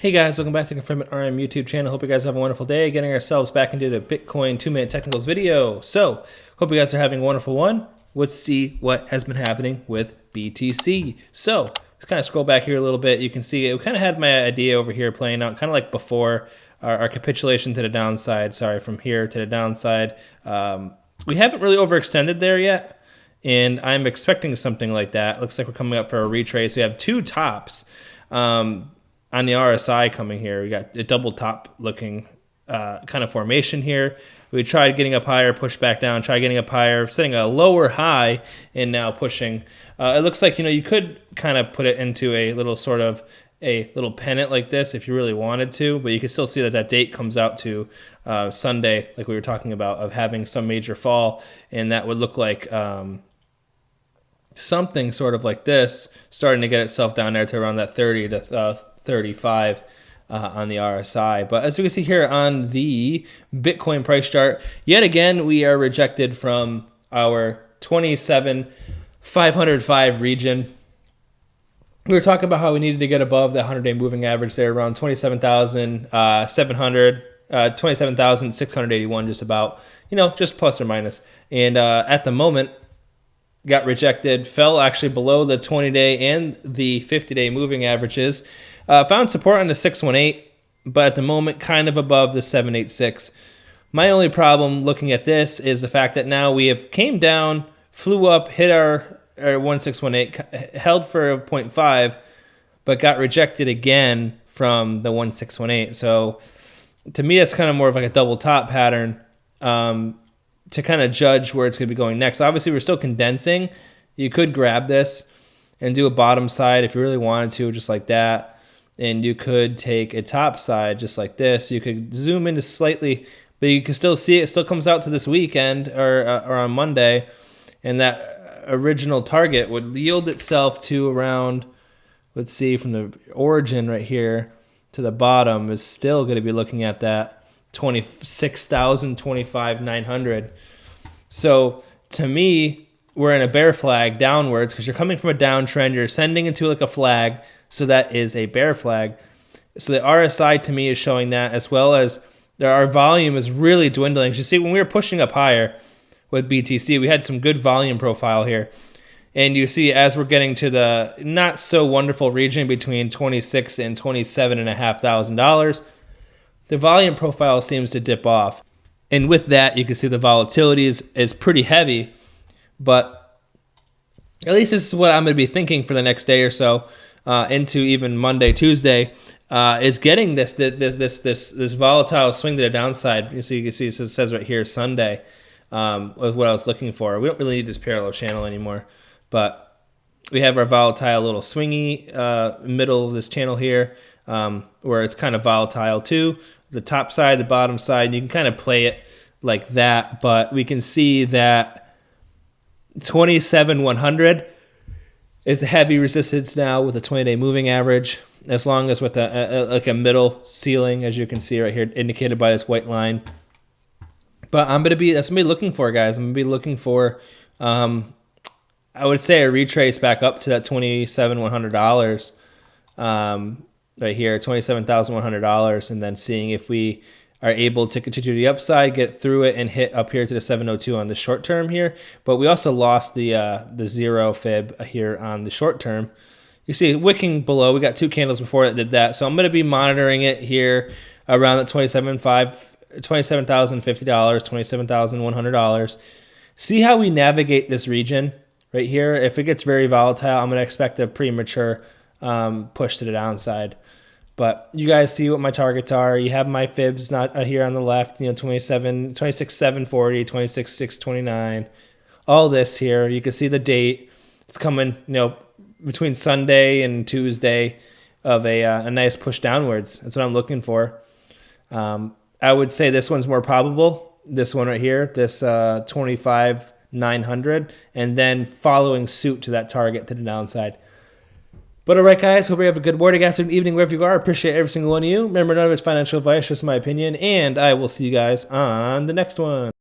Hey guys, welcome back to ConfermentRM YouTube Channel. Hope you guys have a wonderful day. Getting ourselves back into the Bitcoin 2-minute technicals video. So, hope you guys are having a wonderful one. Let's see what has been happening with BTC. So, let's kind of scroll back here a little bit. You can see we kind of had my idea over here playing out, kind of like before our capitulation to the downside. Sorry, from here to the downside. We haven't really overextended there yet, and I'm expecting something like that. Looks like we're coming up for a retrace. We have two tops. On the RSI coming here, we got a double top looking kind of formation here. We tried getting up higher, push back down, try getting up higher, setting a lower high, and now pushing. It looks like, you could kind of put it into a little sort of a little pennant like this if you really wanted to, but you can still see that that date comes out to Sunday, like we were talking about, of having some major fall, and that would look like something sort of like this, starting to get itself down there to around that 30 to 35 on the RSI. But as we can see here on the Bitcoin price chart, yet again, we are rejected from our 27,505 region. We were talking about how we needed to get above the 100-day moving average there, around 27,681, just about, just plus or minus. And at the moment, got rejected, fell actually below the 20-day and the 50-day moving averages. Found support on the 618, but at the moment kind of above the 786. My only problem looking at this is the fact that now we have came down, flew up, hit our 1618, held for a 0.5, but got rejected again from the 1618. So to me, it's kind of more of like a double top pattern to kind of judge where it's going to be going next. Obviously, we're still condensing. You could grab this and do a bottom side if you really wanted to, just like that. And you could take a top side just like this. You could zoom into slightly, but you can still see it still comes out to this weekend or on Monday. And that original target would yield itself to around, let's see, from the origin right here to the bottom is still going to be looking at that 26,000, 25,900. So to me, we're in a bear flag downwards because you're coming from a downtrend. You're ascending into like a flag. So that is a bear flag. So the RSI to me is showing that, as well as our volume is really dwindling. As you see, when we were pushing up higher with BTC, we had some good volume profile here. And you see, as we're getting to the not so wonderful region between $26,000 and $27,500, the volume profile seems to dip off. And with that, you can see the volatility is pretty heavy. But at least this is what I'm going to be thinking for the next day or so. Into even Monday, Tuesday, is getting this volatile swing to the downside. You can see it says right here Sunday was what I was looking for. We don't really need this parallel channel anymore, but we have our volatile little swingy middle of this channel here, where it's kind of volatile too. The top side, the bottom side, you can kind of play it like that, but we can see that 27,100 is a heavy resistance now with a 20-day moving average, as long as with like a middle ceiling, as you can see right here, indicated by this white line. But that's what I'm gonna be looking for, guys. I'm gonna be looking for, I would say, a retrace back up to that $27,100 right here, $27,100, and then seeing if we are able to continue the upside, get through it, and hit up here to the 702 on the short term here. But we also lost the zero fib here on the short term. You see wicking below. We got two candles before that did that. So I'm going to be monitoring it here around the $27,050, $27,100. See how we navigate this region right here. If it gets very volatile, I'm going to expect a premature push to the downside. But you guys see what my targets are. You have my fibs not here on the left, 26,740, 26,629, all this here. You can see the date. It's coming, between Sunday and Tuesday of a nice push downwards. That's what I'm looking for. I would say this one's more probable. This one right here, this 25,900, and then following suit to that target to the downside. But all right, guys, hope you have a good morning, afternoon, evening, wherever you are. I appreciate every single one of you. Remember, none of it's financial advice, just my opinion, and I will see you guys on the next one.